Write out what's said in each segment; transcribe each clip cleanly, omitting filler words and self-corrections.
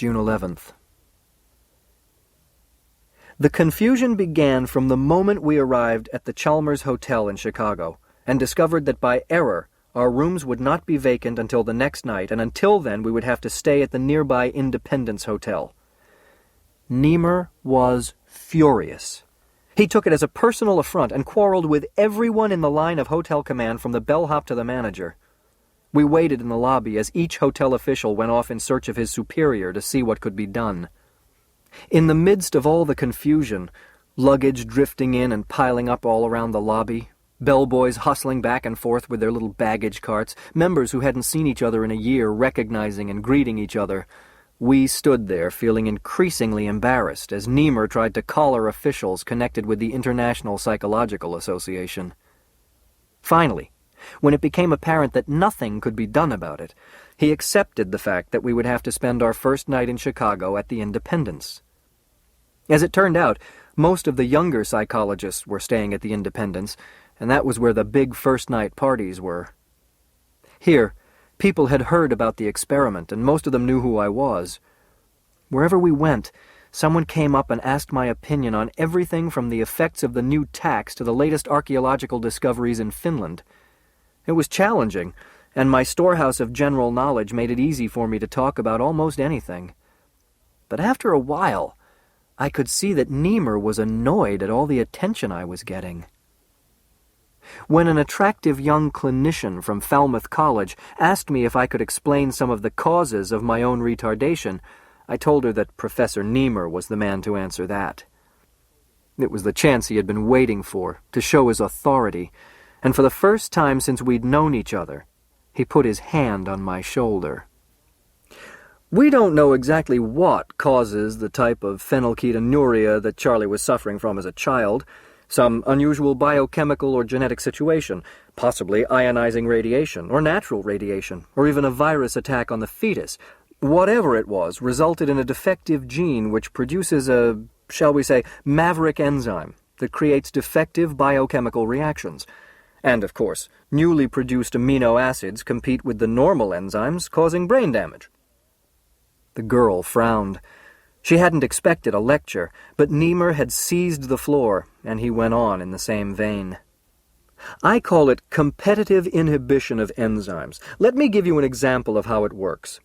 June 11th. The confusion began from the moment we arrived at the Chalmers Hotel in Chicago and discovered that by error our rooms would not be vacant until the next night, and until then we would have to stay at the nearby Independence Hotel. Niemer was furious. He took it as a personal affront and quarreled with everyone in the line of hotel command from the bellhop to the manager. We waited in the lobby as each hotel official went off in search of his superior to see what could be done. In the midst of all the confusion, luggage drifting in and piling up all around the lobby, bellboys hustling back and forth with their little baggage carts, members who hadn't seen each other in a year recognizing and greeting each other, we stood there feeling increasingly embarrassed as Niemer tried to collar officials connected with the International Psychological Association. Finally, when it became apparent that nothing could be done about it, he accepted the fact that we would have to spend our first night in Chicago at the Independence. As it turned out, most of the younger psychologists were staying at the Independence, and that was where the big first-night parties were. Here, people had heard about the experiment, and most of them knew who I was. Wherever we went, someone came up and asked my opinion on everything from the effects of the new tax to the latest archaeological discoveries in Finland. It was challenging, and my storehouse of general knowledge made it easy for me to talk about almost anything. But after a while, I could see that Niemer was annoyed at all the attention I was getting. When an attractive young clinician from Falmouth College asked me if I could explain some of the causes of my own retardation, I told her that Professor Niemer was the man to answer that. It was the chance he had been waiting for, to show his authority, and for the first time since we'd known each other, he put his hand on my shoulder. We don't know exactly what causes the type of phenylketonuria that Charlie was suffering from as a child. Some unusual biochemical or genetic situation, possibly ionizing radiation, or natural radiation, or even a virus attack on the fetus. Whatever it was resulted in a defective gene which produces a, shall we say, maverick enzyme that creates defective biochemical reactions. And, of course, newly produced amino acids compete with the normal enzymes, causing brain damage. The girl frowned. She hadn't expected a lecture, but Niemer had seized the floor, and he went on in the same vein. I call it competitive inhibition of enzymes. Let me give you an example of how it works.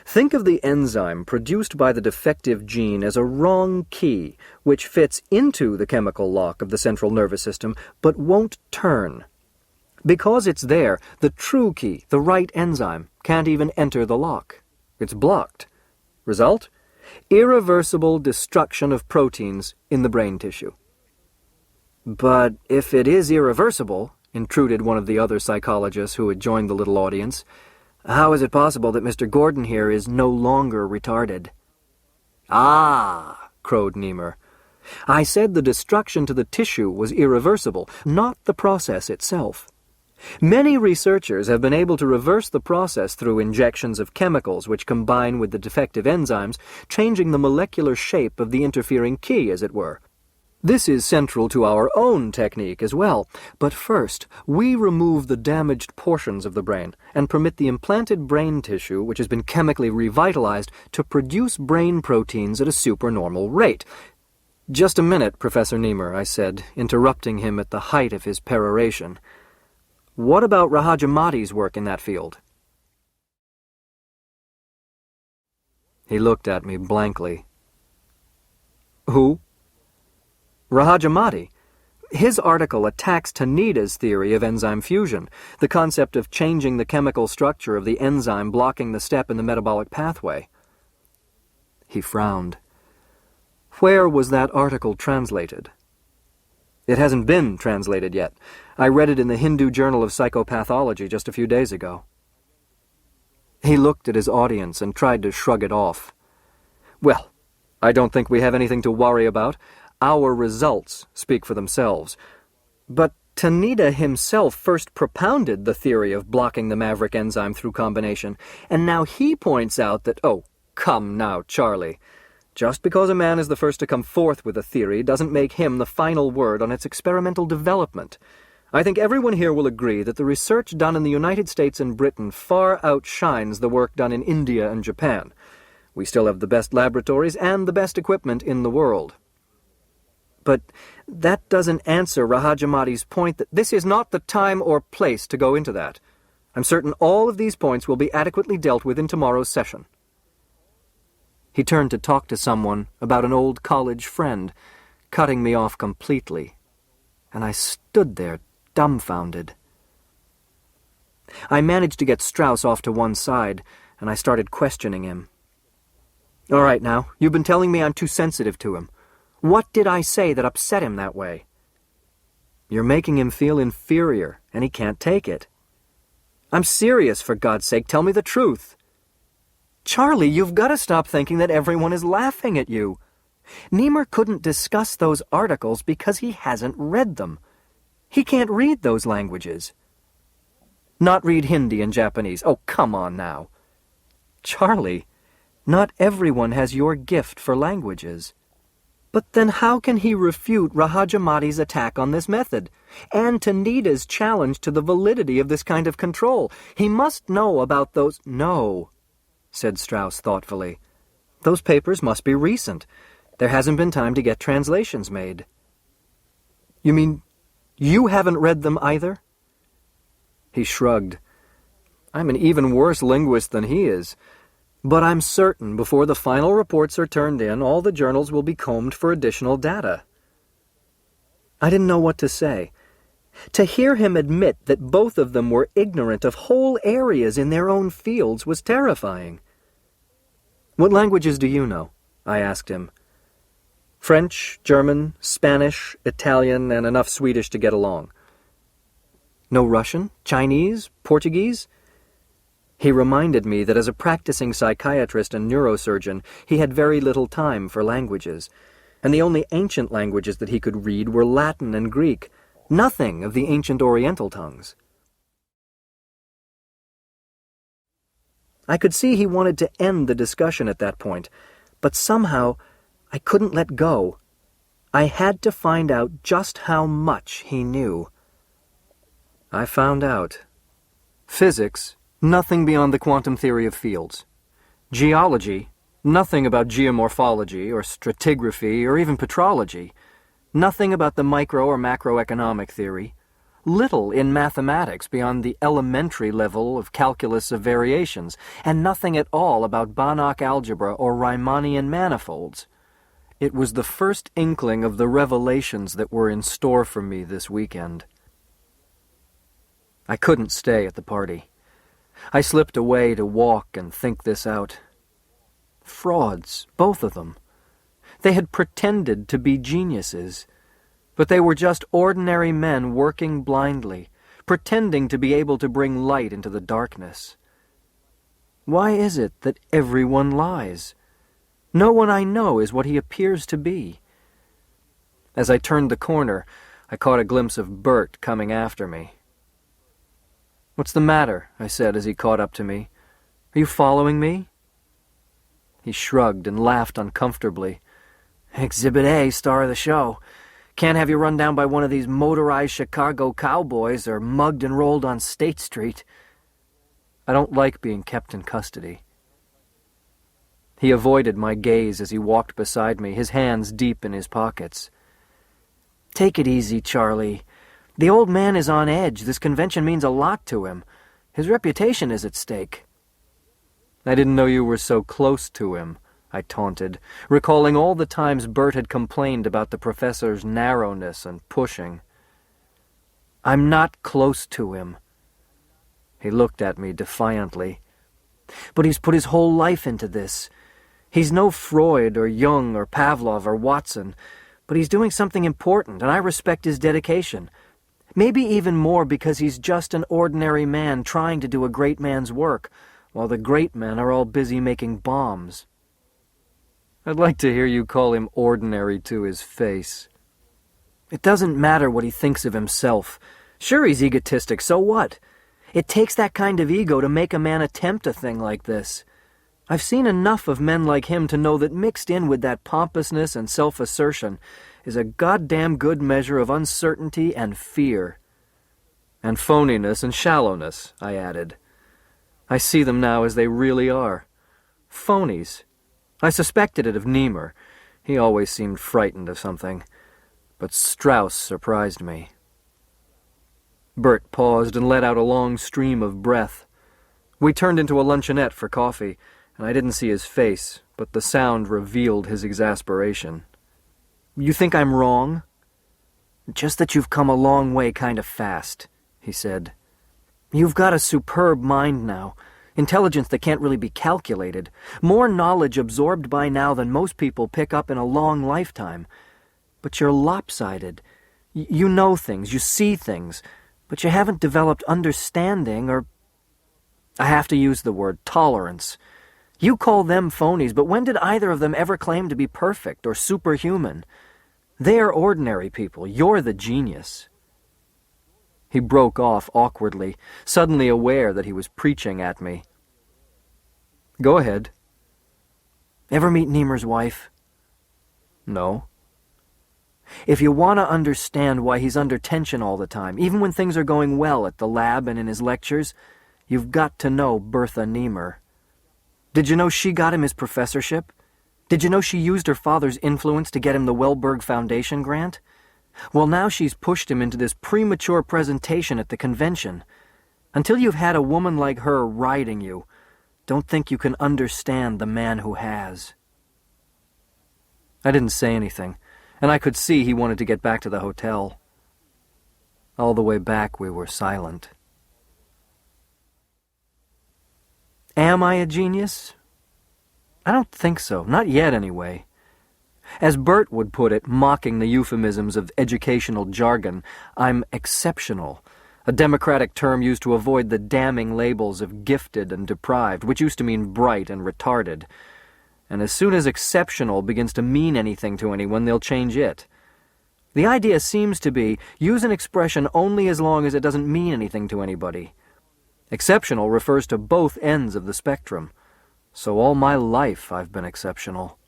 Think of the enzyme produced by the defective gene as a wrong key, which fits into the chemical lock of the central nervous system, but won't turn. Because it's there, the true key, the right enzyme, can't even enter the lock. It's blocked. Result? Irreversible destruction of proteins in the brain tissue. But if it is irreversible, intruded one of the other psychologists who had joined the little audience, how is it possible that Mr. Gordon here is no longer retarded? Ah, crowed Niemer. I said the destruction to the tissue was irreversible, not the process itself. Many researchers have been able to reverse the process through injections of chemicals which combine with the defective enzymes, changing the molecular shape of the interfering key, as it were. This is central to our own technique as well, but first we remove the damaged portions of the brain and permit the implanted brain tissue, which has been chemically revitalized, to produce brain proteins at a supernormal rate. Just a minute, Professor Niemer, I said, interrupting him at the height of his peroration. What about Rahajamati's work in that field? He looked at me blankly. Who? Rahajamati. His article attacks Taneda's theory of enzyme fusion, the concept of changing the chemical structure of the enzyme blocking the step in the metabolic pathway. He frowned. Where was that article translated? It hasn't been translated yet. I read it in the Hindu Journal of Psychopathology just a few days ago. He looked at his audience and tried to shrug it off. Well, I don't think we have anything to worry about. Our results speak for themselves. But Taneda himself first propounded the theory of blocking the maverick enzyme through combination, and now he points out that, oh, come now, Charlie. Just because a man is the first to come forth with a theory doesn't make him the final word on its experimental development. I think everyone here will agree that the research done in the United States and Britain far outshines the work done in India and Japan. We still have the best laboratories and the best equipment in the world. But that doesn't answer Rahajamati's point that this is not the time or place to go into that. I'm certain all of these points will be adequately dealt with in tomorrow's session. He turned to talk to someone about an old college friend, cutting me off completely, and I stood there dumbfounded. I managed to get Strauss off to one side, and I started questioning him. All right now, you've been telling me I'm too sensitive to him. What did I say that upset him that way? You're making him feel inferior, and he can't take it. I'm serious, for God's sake, tell me the truth. Charlie, you've got to stop thinking that everyone is laughing at you. Niemer couldn't discuss those articles because he hasn't read them. He can't read those languages. Not read Hindi and Japanese. Oh, come on now. Charlie, not everyone has your gift for languages. But then how can he refute Rahajamati's attack on this method, and Tanita's challenge to the validity of this kind of control? He must know about those— No, said Strauss thoughtfully. Those papers must be recent. There hasn't been time to get translations made. You mean you haven't read them either? He shrugged. I'm an even worse linguist than he is. But I'm certain before the final reports are turned in, all the journals will be combed for additional data. I didn't know what to say. To hear him admit that both of them were ignorant of whole areas in their own fields was terrifying. What languages do you know? I asked him. French, German, Spanish, Italian, and enough Swedish to get along. No Russian, Chinese, Portuguese? He reminded me that as a practicing psychiatrist and neurosurgeon, he had very little time for languages, and the only ancient languages that he could read were Latin and Greek, nothing of the ancient Oriental tongues. I could see he wanted to end the discussion at that point, but somehow I couldn't let go. I had to find out just how much he knew. I found out. Physics, nothing beyond the quantum theory of fields. Geology, nothing about geomorphology or stratigraphy or even petrology. Nothing about the micro or macroeconomic theory. Little in mathematics beyond the elementary level of calculus of variations, and nothing at all about Banach algebra or Riemannian manifolds. It was the first inkling of the revelations that were in store for me this weekend. I couldn't stay at the party. I slipped away to walk and think this out. Frauds, both of them. They had pretended to be geniuses, but they were just ordinary men working blindly, pretending to be able to bring light into the darkness. Why is it that everyone lies? No one I know is what he appears to be. As I turned the corner, I caught a glimpse of Bert coming after me. "What's the matter?" I said as he caught up to me. "Are you following me?" He shrugged and laughed uncomfortably. "Exhibit A, star of the show. Can't have you run down by one of these motorized Chicago cowboys or mugged and rolled on State Street. I don't like being kept in custody." He avoided my gaze as he walked beside me, his hands deep in his pockets. "Take it easy, Charlie. The old man is on edge. This convention means a lot to him. His reputation is at stake." "I didn't know you were so close to him," I taunted, recalling all the times Bert had complained about the professor's narrowness and pushing. "I'm not close to him." He looked at me defiantly. "But he's put his whole life into this. He's no Freud or Jung or Pavlov or Watson, but he's doing something important, and I respect his dedication. Maybe even more because he's just an ordinary man trying to do a great man's work, while the great men are all busy making bombs." "I'd like to hear you call him ordinary to his face." "It doesn't matter what he thinks of himself. Sure, he's egotistic, so what? It takes that kind of ego to make a man attempt a thing like this. I've seen enough of men like him to know that mixed in with that pompousness and self-assertion is a goddamn good measure of uncertainty and fear." "And phoniness and shallowness," I added. "I see them now as they really are. Phonies. I suspected it of Niemer. He always seemed frightened of something. But Strauss surprised me. Bert paused and let out a long stream of breath. We turned into a luncheonette for coffee, and I didn't see his face, but the sound revealed his exasperation. "You think I'm wrong?" "Just that you've come a long way kind of fast," he said. "You've got a superb mind now, intelligence that can't really be calculated, more knowledge absorbed by now than most people pick up in a long lifetime. But you're lopsided. You know things, you see things, but you haven't developed understanding or, I have to use the word, tolerance. You call them phonies, but when did either of them ever claim to be perfect or superhuman? They're ordinary people. You're the genius." He broke off awkwardly, suddenly aware that he was preaching at me. "Go ahead." "Ever meet Niemer's wife?" "No." "If you want to understand why he's under tension all the time, even when things are going well at the lab and in his lectures, you've got to know Bertha Niemer. Did you know she got him his professorship? Did you know she used her father's influence to get him the Wellberg Foundation grant? Well, now she's pushed him into this premature presentation at the convention. Until you've had a woman like her riding you, don't think you can understand the man who has." I didn't say anything, and I could see he wanted to get back to the hotel. All the way back we were silent. Am I a genius? I don't think so, not yet anyway. As Bert would put it, mocking the euphemisms of educational jargon, I'm exceptional, a democratic term used to avoid the damning labels of gifted and deprived, which used to mean bright and retarded. And as soon as exceptional begins to mean anything to anyone, they'll change it. The idea seems to be, use an expression only as long as it doesn't mean anything to anybody. Exceptional refers to both ends of the spectrum. So all my life I've been exceptional.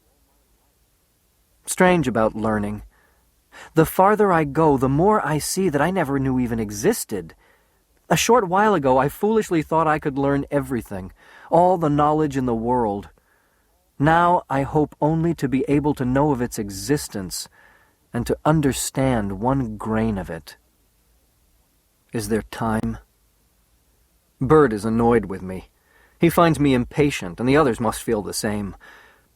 Strange about learning. The farther I go, the more I see that I never knew even existed. A short while ago, I foolishly thought I could learn everything, all the knowledge in the world. Now I hope only to be able to know of its existence and to understand one grain of it. Is there time? Bert is annoyed with me. He finds me impatient, and the others must feel the same.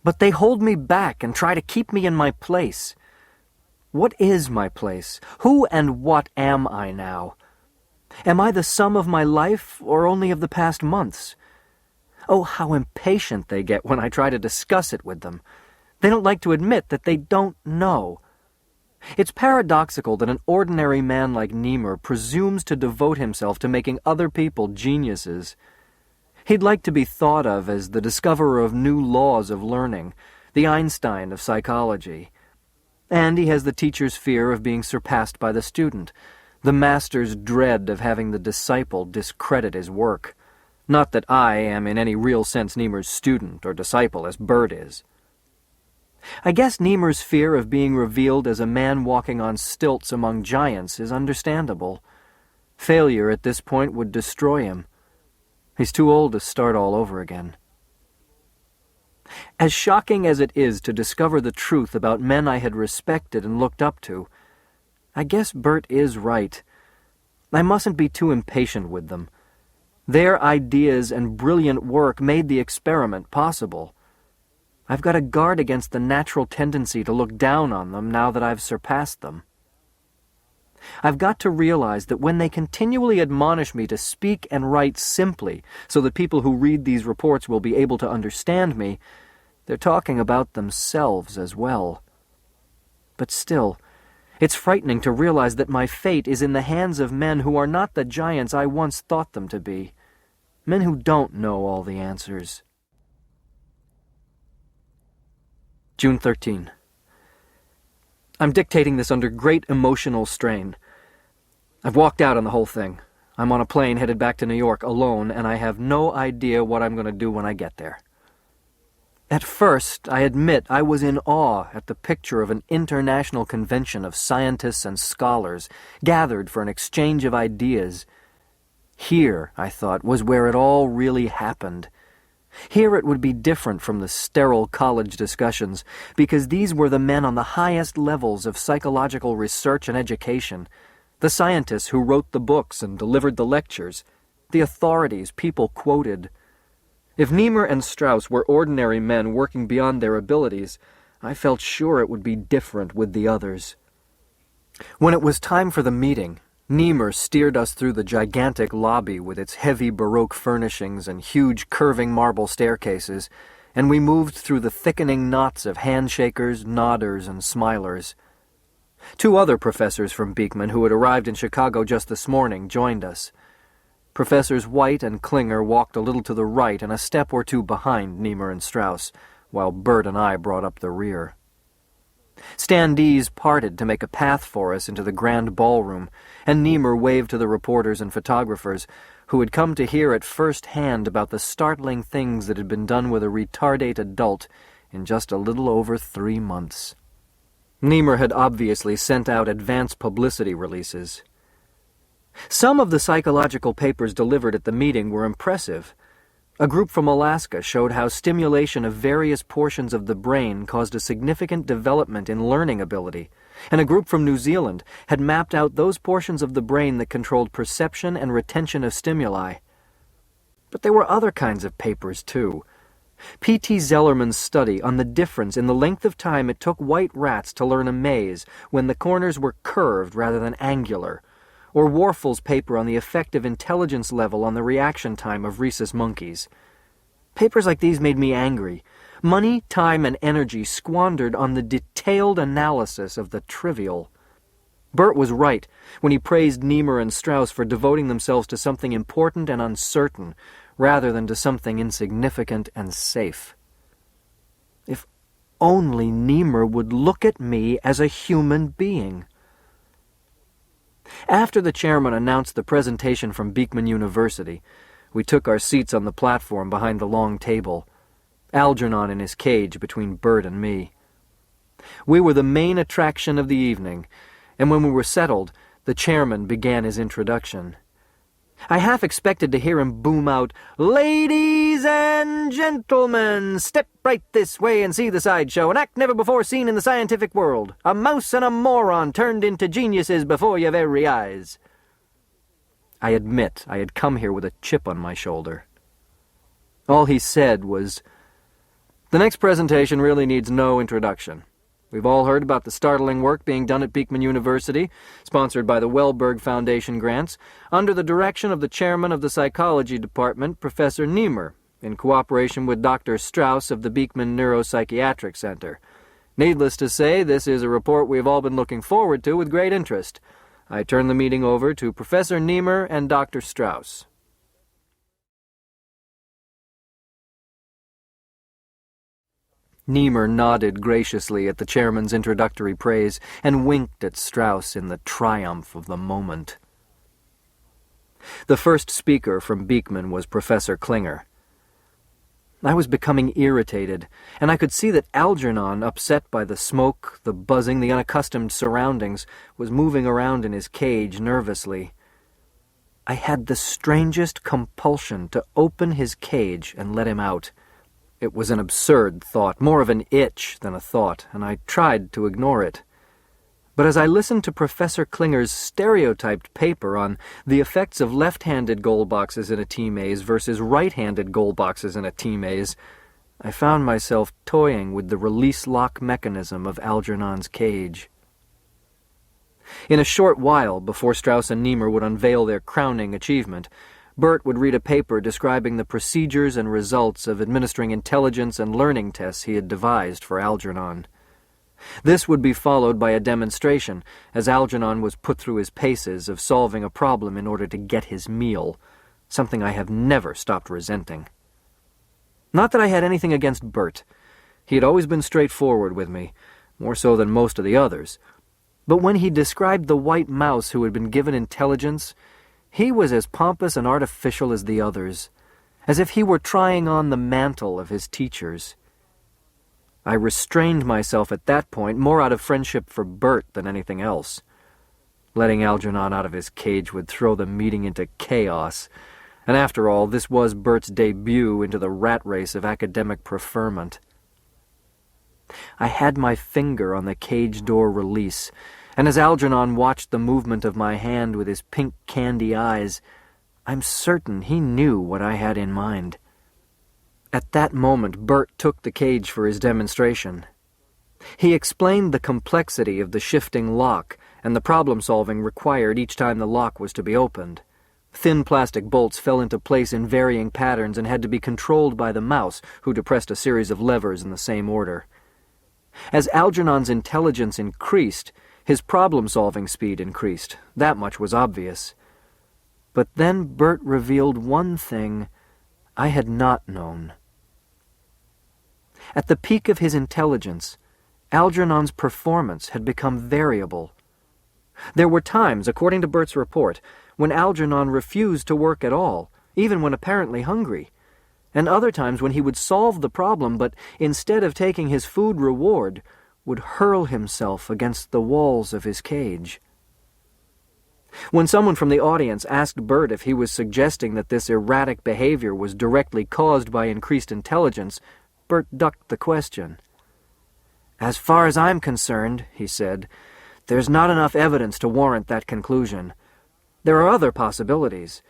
But they hold me back and try to keep me in my place. What is my place? Who and what am I now? Am I the sum of my life, or only of the past months? Oh, how impatient they get when I try to discuss it with them. They don't like to admit that they don't know. It's paradoxical that an ordinary man like Niemer presumes to devote himself to making other people geniuses. He'd like to be thought of as the discoverer of new laws of learning, the Einstein of psychology. And he has the teacher's fear of being surpassed by the student, the master's dread of having the disciple discredit his work. Not that I am in any real sense Niemer's student or disciple as Bert is. I guess Niemer's fear of being revealed as a man walking on stilts among giants is understandable. Failure at this point would destroy him. He's too old to start all over again. As shocking as it is to discover the truth about men I had respected and looked up to, I guess Bert is right. I mustn't be too impatient with them. Their ideas and brilliant work made the experiment possible. I've got to guard against the natural tendency to look down on them now that I've surpassed them. I've got to realize that when they continually admonish me to speak and write simply so that people who read these reports will be able to understand me, they're talking about themselves as well. But still, it's frightening to realize that my fate is in the hands of men who are not the giants I once thought them to be, men who don't know all the answers. June 13. I'm dictating this under great emotional strain. I've walked out on the whole thing. I'm on a plane headed back to New York alone, and I have no idea what I'm going to do when I get there. At first, I admit I was in awe at the picture of an international convention of scientists and scholars gathered for an exchange of ideas. Here, I thought, was where it all really happened. Here it would be different from the sterile college discussions, because these were the men on the highest levels of psychological research and education, the scientists who wrote the books and delivered the lectures, the authorities people quoted. If Niemer and Strauss were ordinary men working beyond their abilities, I felt sure it would be different with the others. When it was time for the meeting, Niemer steered us through the gigantic lobby with its heavy Baroque furnishings and huge curving marble staircases, and we moved through the thickening knots of handshakers, nodders, and smilers. 2 other professors from Beekman, who had arrived in Chicago just this morning, joined us. Professors White and Klinger walked a little to the right and a step or 2 behind Niemer and Strauss, while Bert and I brought up the rear. Standees parted to make a path for us into the grand ballroom, and Niemer waved to the reporters and photographers, who had come to hear at first hand about the startling things that had been done with a retardate adult in just a little over 3 months. Niemer had obviously sent out advance publicity releases. Some of the psychological papers delivered at the meeting were impressive. A group from Alaska showed how stimulation of various portions of the brain caused a significant development in learning ability, and a group from New Zealand had mapped out those portions of the brain that controlled perception and retention of stimuli. But there were other kinds of papers, too. P.T. Zellerman's study on the difference in the length of time it took white rats to learn a maze when the corners were curved rather than angular, or Warfel's paper on the effect of intelligence level on the reaction time of rhesus monkeys. Papers like these made me angry. Money, time, and energy squandered on the detailed analysis of the trivial. Bert was right when he praised Niemer and Strauss for devoting themselves to something important and uncertain, rather than to something insignificant and safe. If only Niemer would look at me as a human being. After the chairman announced the presentation from Beekman University, we took our seats on the platform behind the long table, Algernon in his cage between Bert and me. We were the main attraction of the evening, and when we were settled, the chairman began his introduction. I half expected to hear him boom out, "Ladies and gentlemen, step right this way and see the sideshow, an act never before seen in the scientific world. A mouse and a moron turned into geniuses before your very eyes." I admit I had come here with a chip on my shoulder. All he said was, "The next presentation really needs no introduction. We've all heard about the startling work being done at Beekman University, sponsored by the Wellberg Foundation grants, under the direction of the chairman of the psychology department, Professor Niemer, in cooperation with Dr. Strauss of the Beekman Neuropsychiatric Center. Needless to say, this is a report we've all been looking forward to with great interest. I turn the meeting over to Professor Niemer and Dr. Strauss." Niemer nodded graciously at the chairman's introductory praise and winked at Strauss in the triumph of the moment. The first speaker from Beekman was Professor Klinger. I was becoming irritated, and I could see that Algernon, upset by the smoke, the buzzing, the unaccustomed surroundings, was moving around in his cage nervously. I had the strangest compulsion to open his cage and let him out. It was an absurd thought, more of an itch than a thought, and I tried to ignore it. But as I listened to Professor Klinger's stereotyped paper on the effects of left-handed goal boxes in a T-maze versus right-handed goal boxes in a T-maze, I found myself toying with the release lock mechanism of Algernon's cage. In a short while, before Strauss and Niemer would unveil their crowning achievement, Bert would read a paper describing the procedures and results of administering intelligence and learning tests he had devised for Algernon. This would be followed by a demonstration, as Algernon was put through his paces of solving a problem in order to get his meal, something I have never stopped resenting. Not that I had anything against Bert. He had always been straightforward with me, more so than most of the others. But when he described the white mouse who had been given intelligence, he was as pompous and artificial as the others, as if he were trying on the mantle of his teachers. I restrained myself at that point more out of friendship for Bert than anything else. Letting Algernon out of his cage would throw the meeting into chaos. And after all, this was Bert's debut into the rat race of academic preferment. I had my finger on the cage door release, and as Algernon watched the movement of my hand with his pink candy eyes, I'm certain he knew what I had in mind. At that moment, Bert took the cage for his demonstration. He explained the complexity of the shifting lock and the problem-solving required each time the lock was to be opened. Thin plastic bolts fell into place in varying patterns and had to be controlled by the mouse, who depressed a series of levers in the same order. As Algernon's intelligence increased, his problem-solving speed increased. That much was obvious. But then Bert revealed one thing I had not known. At the peak of his intelligence, Algernon's performance had become variable. There were times, according to Bert's report, when Algernon refused to work at all, even when apparently hungry, and other times when he would solve the problem, but instead of taking his food reward, would hurl himself against the walls of his cage. When someone from the audience asked Bert if he was suggesting that this erratic behavior was directly caused by increased intelligence, Bert ducked the question. "As far as I'm concerned," he said, "there's not enough evidence to warrant that conclusion. There are other possibilities.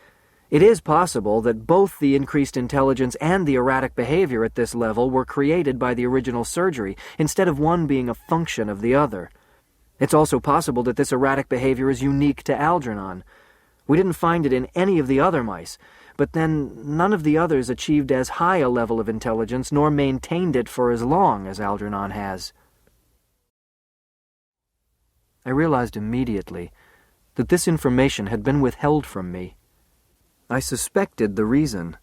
It is possible that both the increased intelligence and the erratic behavior at this level were created by the original surgery, instead of one being a function of the other. It's also possible that this erratic behavior is unique to Algernon. We didn't find it in any of the other mice, but then none of the others achieved as high a level of intelligence nor maintained it for as long as Algernon has." I realized immediately that this information had been withheld from me. I suspected the reason,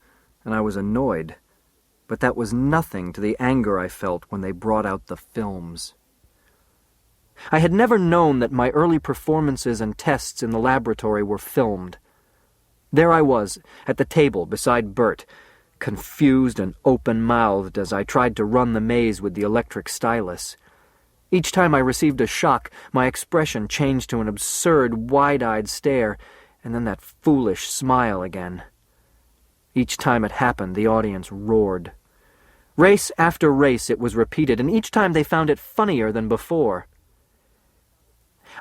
and I was annoyed, but that was nothing to the anger I felt when they brought out the films. I had never known that my early performances and tests in the laboratory were filmed. There I was, at the table beside Bert, confused and open-mouthed as I tried to run the maze with the electric stylus. Each time I received a shock, my expression changed to an absurd, wide-eyed stare, and then that foolish smile again. Each time it happened, the audience roared. Race after race it was repeated, and each time they found it funnier than before.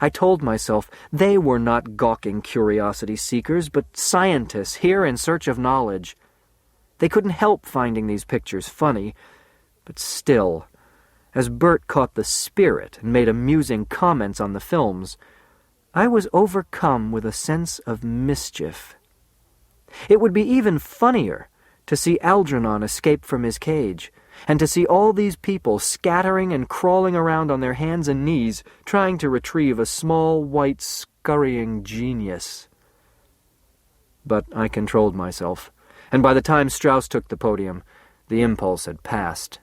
I told myself they were not gawking curiosity seekers, but scientists here in search of knowledge. They couldn't help finding these pictures funny, but still, as Bert caught the spirit and made amusing comments on the films, I was overcome with a sense of mischief. It would be even funnier to see Algernon escape from his cage, and to see all these people scattering and crawling around on their hands and knees, trying to retrieve a small, white, scurrying genius. But I controlled myself, and by the time Strauss took the podium, the impulse had passed.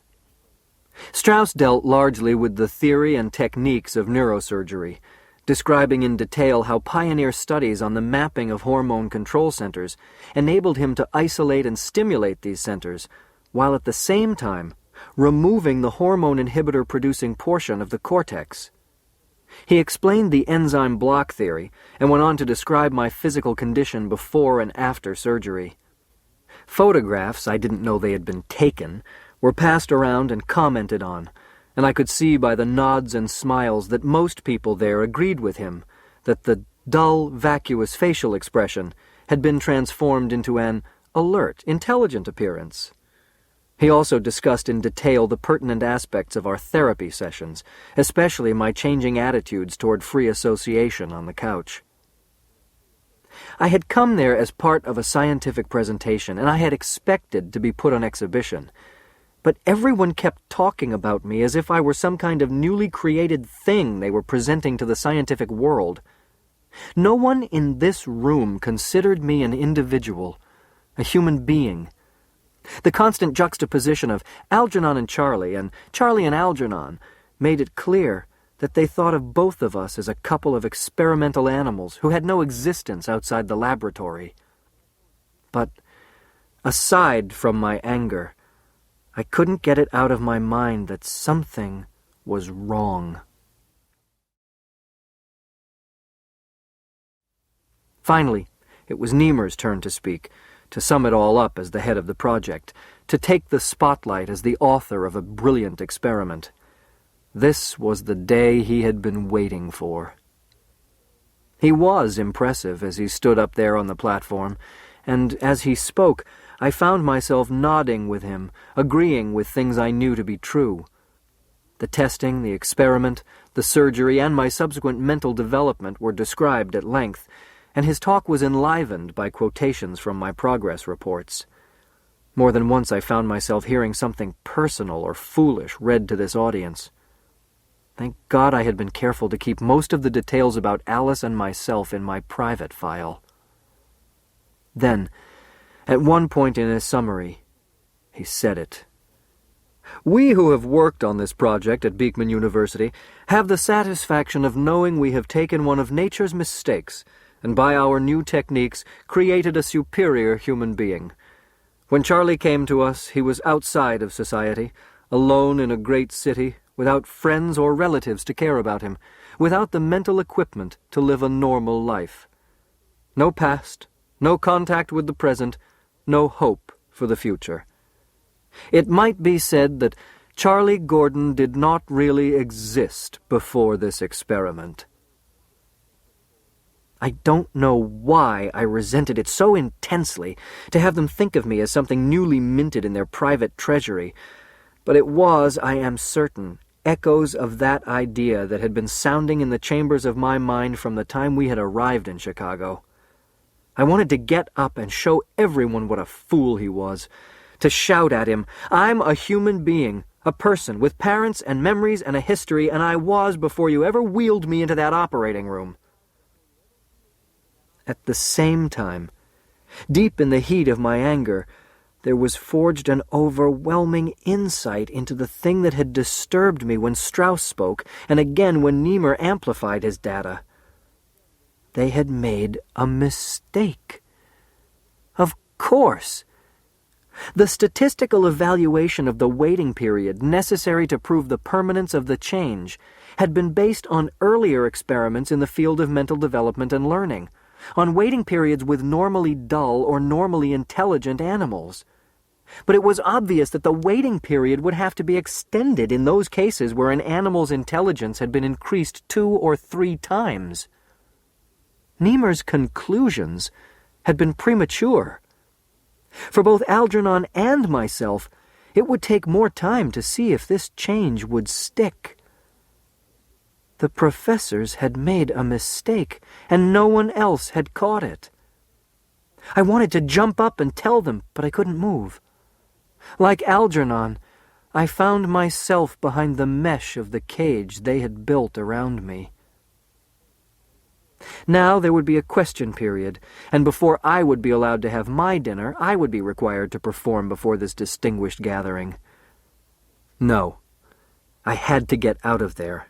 Strauss dealt largely with the theory and techniques of neurosurgery, describing in detail how pioneer studies on the mapping of hormone control centers enabled him to isolate and stimulate these centers, while at the same time removing the hormone inhibitor-producing portion of the cortex. He explained the enzyme block theory and went on to describe my physical condition before and after surgery. Photographs, I didn't know they had been taken, were passed around and commented on, and I could see by the nods and smiles that most people there agreed with him that the dull, vacuous facial expression had been transformed into an alert, intelligent appearance. He also discussed in detail the pertinent aspects of our therapy sessions, especially my changing attitudes toward free association on the couch. I had come there as part of a scientific presentation, and I had expected to be put on exhibition, but everyone kept talking about me as if I were some kind of newly created thing they were presenting to the scientific world. No one in this room considered me an individual, a human being. The constant juxtaposition of Algernon and Charlie and Algernon made it clear that they thought of both of us as a couple of experimental animals who had no existence outside the laboratory. But aside from my anger, I couldn't get it out of my mind that something was wrong. Finally, it was Niemer's turn to speak, to sum it all up as the head of the project, to take the spotlight as the author of a brilliant experiment. This was the day he had been waiting for. He was impressive as he stood up there on the platform, and as he spoke, I found myself nodding with him, agreeing with things I knew to be true. The testing, the experiment, the surgery, and my subsequent mental development were described at length, and his talk was enlivened by quotations from my progress reports. More than once I found myself hearing something personal or foolish read to this audience. Thank God I had been careful to keep most of the details about Alice and myself in my private file. Then, at one point in his summary, he said it. We who have worked on this project at Beekman University have the satisfaction of knowing we have taken one of nature's mistakes and by our new techniques created a superior human being. When Charlie came to us, he was outside of society, alone in a great city, without friends or relatives to care about him, without the mental equipment to live a normal life. No past, no contact with the present, no hope for the future. It might be said that Charlie Gordon did not really exist before this experiment. I don't know why I resented it so intensely to have them think of me as something newly minted in their private treasury, but it was, I am certain, echoes of that idea that had been sounding in the chambers of my mind from the time we had arrived in Chicago. I wanted to get up and show everyone what a fool he was, to shout at him, I'm a human being, a person with parents and memories and a history, and I was before you ever wheeled me into that operating room. At the same time, deep in the heat of my anger, there was forged an overwhelming insight into the thing that had disturbed me when Strauss spoke, and again when Niemer amplified his data. They had made a mistake. Of course. The statistical evaluation of the waiting period necessary to prove the permanence of the change had been based on earlier experiments in the field of mental development and learning, on waiting periods with normally dull or normally intelligent animals. But it was obvious that the waiting period would have to be extended in those cases where an animal's intelligence had been increased 2 or 3 times. Niemer's conclusions had been premature. For both Algernon and myself, it would take more time to see if this change would stick. The professors had made a mistake, and no one else had caught it. I wanted to jump up and tell them, but I couldn't move. Like Algernon, I found myself behind the mesh of the cage they had built around me. Now there would be a question period, and before I would be allowed to have my dinner, I would be required to perform before this distinguished gathering. No, I had to get out of there.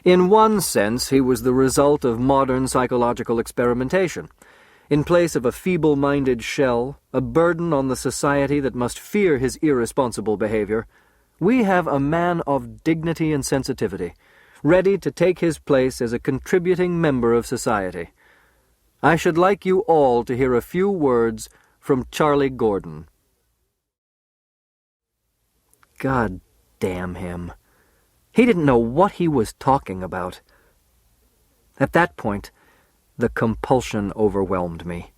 In one sense, he was the result of modern psychological experimentation. In place of a feeble-minded shell, a burden on the society that must fear his irresponsible behavior, we have a man of dignity and sensitivity, ready to take his place as a contributing member of society. I should like you all to hear a few words from Charlie Gordon. God damn him. He didn't know what he was talking about. At that point, the compulsion overwhelmed me.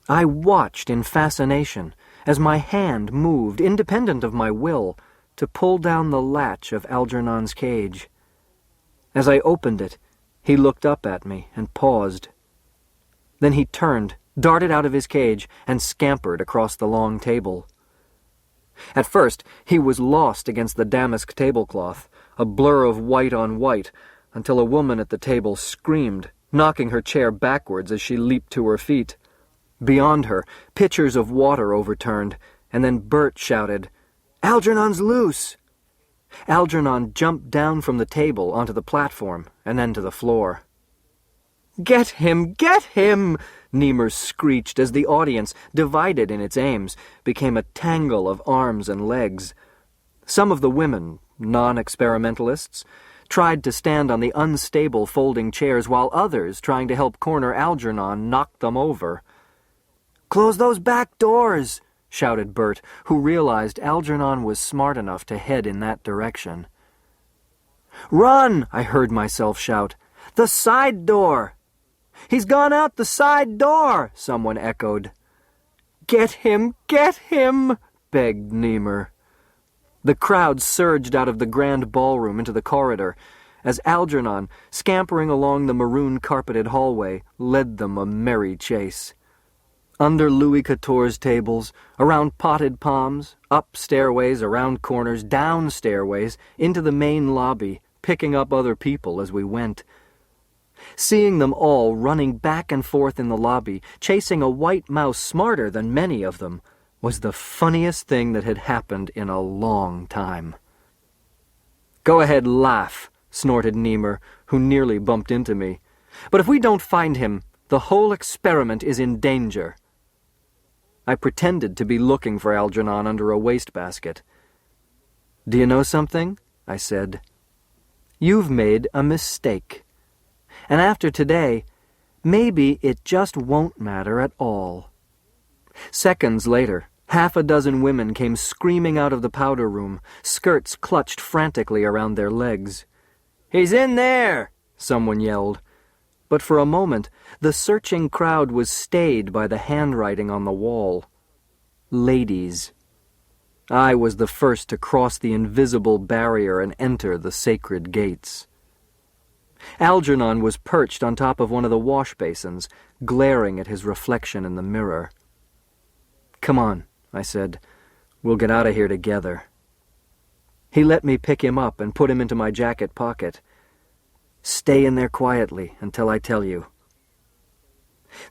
I watched in fascination as my hand moved, independent of my will, to pull down the latch of Algernon's cage. As I opened it, he looked up at me and paused. Then he turned, darted out of his cage, and scampered across the long table. At first, he was lost against the damask tablecloth, a blur of white on white, until a woman at the table screamed, knocking her chair backwards as she leaped to her feet. Beyond her, pitchers of water overturned, and then Bert shouted, "Algernon's loose!" Algernon jumped down from the table onto the platform and then to the floor. "Get him! Get him!" Niemer screeched as the audience, divided in its aims, became a tangle of arms and legs. Some of the women, non-experimentalists, tried to stand on the unstable folding chairs while others, trying to help corner Algernon, knocked them over. "Close those back doors!" shouted Bert, who realized Algernon was smart enough to head in that direction. "Run!" I heard myself shout. "The side door!" "He's gone out the side door!" someone echoed. "Get him! Get him!" begged Niemer. The crowd surged out of the grand ballroom into the corridor as Algernon, scampering along the maroon-carpeted hallway, led them a merry chase. Under Louis XIV's tables, around potted palms, up stairways, around corners, down stairways, into the main lobby, picking up other people as we went. Seeing them all running back and forth in the lobby, chasing a white mouse smarter than many of them, was the funniest thing that had happened in a long time. "Go ahead, laugh," snorted Niemer, who nearly bumped into me. "But if we don't find him, the whole experiment is in danger." I pretended to be looking for Algernon under a wastebasket. "Do you know something?" I said. "You've made a mistake. And after today, maybe it just won't matter at all." Seconds later, half a dozen women came screaming out of the powder room, skirts clutched frantically around their legs. "He's in there!" someone yelled. But for a moment, the searching crowd was stayed by the handwriting on the wall. Ladies. I was the first to cross the invisible barrier and enter the sacred gates. Algernon was perched on top of one of the wash basins, glaring at his reflection in the mirror. "Come on," I said. "We'll get out of here together." He let me pick him up and put him into my jacket pocket. "Stay in there quietly until I tell you."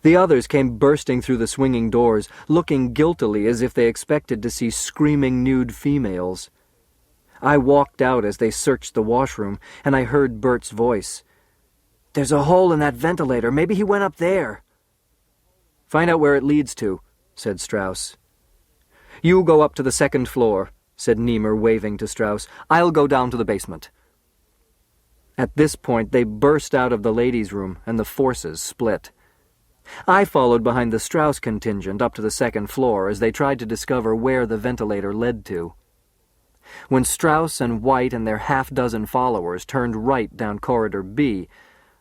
The others came bursting through the swinging doors, looking guiltily as if they expected to see screaming nude females. I walked out as they searched the washroom, and I heard Bert's voice. "There's a hole in that ventilator. Maybe he went up there." "Find out where it leads to," said Strauss. "You go up to the second floor," said Niemer, waving to Strauss. "I'll go down to the basement." At this point, they burst out of the ladies' room, and the forces split. I followed behind the Strauss contingent up to the second floor as they tried to discover where the ventilator led to. When Strauss and White and their half-dozen followers turned right down Corridor B,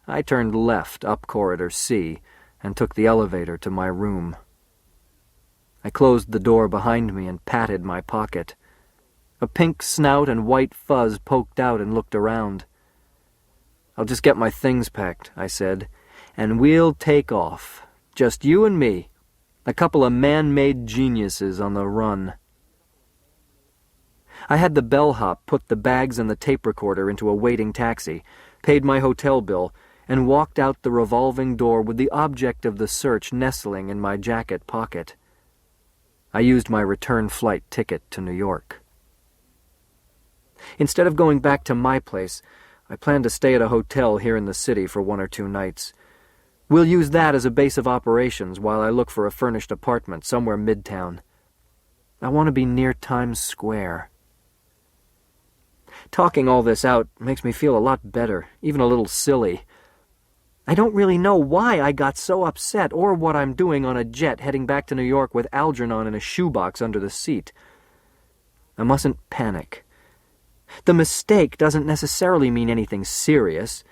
I turned left up Corridor C and took the elevator to my room. I closed the door behind me and patted my pocket. A pink snout and white fuzz poked out and looked around. "I'll just get my things packed," I said, "and we'll take off. Just you and me, a couple of man-made geniuses on the run." I had the bellhop put the bags and the tape recorder into a waiting taxi, paid my hotel bill, and walked out the revolving door with the object of the search nestling in my jacket pocket. I used my return flight ticket to New York. Instead of going back to my place, I plan to stay at a hotel here in the city for 1 or 2 nights. We'll use that as a base of operations while I look for a furnished apartment somewhere midtown. I want to be near Times Square. Talking all this out makes me feel a lot better, even a little silly. I don't really know why I got so upset or what I'm doing on a jet heading back to New York with Algernon in a shoebox under the seat. I mustn't panic. The mistake doesn't necessarily mean anything serious.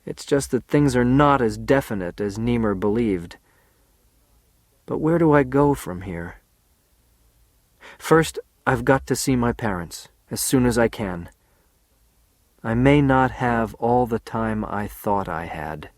It's just that things are not as definite as Niemer believed. But where do I go from here? First, I've got to see my parents as soon as I can. I may not have all the time I thought I had.